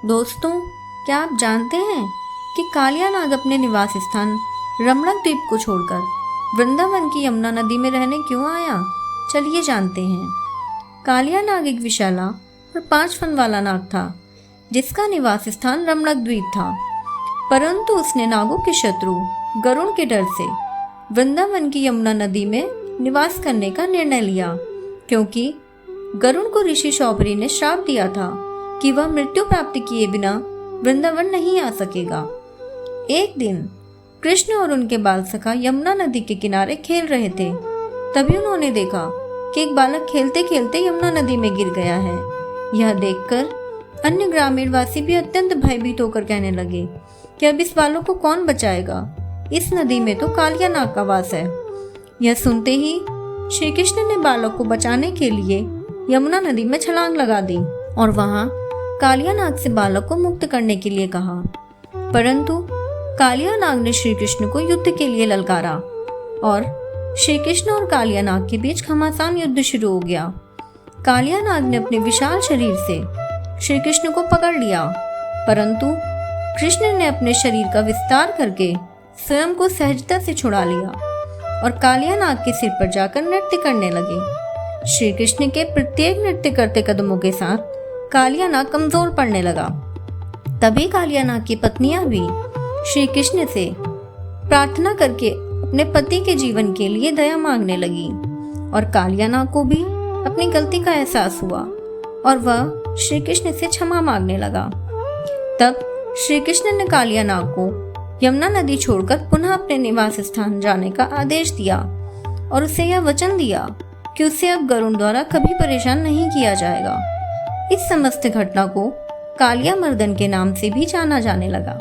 दोस्तों, क्या आप जानते हैं कि कालिया नाग अपने निवास स्थान रमणक द्वीप को छोड़कर वृंदावन की यमुना नदी में रहने क्यों आया? चलिए जानते हैं। कालिया नाग एक विशाला और 5 फन वाला नाग था, जिसका निवास स्थान रमणक द्वीप था। परंतु उसने नागों के शत्रु गरुड़ के डर से वृंदावन की यमुना नदी में निवास करने का निर्णय लिया, क्योंकि गरुड़ को ऋषि शौबरी ने श्राप दिया था कि वह मृत्यु प्राप्त किए बिना वृंदावन नहीं आ सकेगा। एक दिन कृष्ण और उनके बाल सखा यमुना नदी के किनारे खेल रहे थे। तभी उन्होंने देखा कि एक बालक खेलते खेलते यमुना नदी में गिर गया है। यह देखकर अन्य ग्रामीण वासी भी अत्यंत भयभीत होकर कहने लगे कि अब इस बालक को कौन बचाएगा? इस नदी में तो कालिया नाग का वास है। यह सुनते ही श्री कृष्ण ने बालक को बचाने के लिए यमुना नदी में छलांग लगा दी और वहां कालिया नाग से बालक को मुक्त करने के लिए कहा। परंतु कालिया नाग ने श्री कृष्ण को युद्ध के लिए ललकारा और श्री कृष्ण और कालिया नाग के बीच घमासान युद्ध शुरू हो गया। कालिया नाग ने अपने विशाल शरीर से श्री कृष्ण को पकड़ लिया, परंतु कृष्ण ने अपने शरीर का विस्तार करके स्वयं को सहजता से छुड़ा लिया और कालिया नाग के सिर पर जाकर नृत्य करने लगे। श्री कृष्ण के प्रत्येक नृत्य करते कदमों के साथ कालिया नाग कमजोर पड़ने लगा। तभी कालिया नाग की पत्नियां भी श्री कृष्ण से प्रार्थना करके अपने पति के जीवन के लिए दया मांगने लगी और कालिया नाग को भी अपनी गलती का एहसास हुआ और वह श्री कृष्ण से क्षमा मांगने लगा। तब श्री कृष्ण ने कालिया नाग को यमुना नदी छोड़कर पुनः अपने निवास स्थान जाने का आदेश दिया और उसे यह वचन दिया कि उसे अब गरुड़ द्वारा कभी परेशान नहीं किया जाएगा। इस समस्त घटना को कालिया मर्दन के नाम से भी जाना जाने लगा।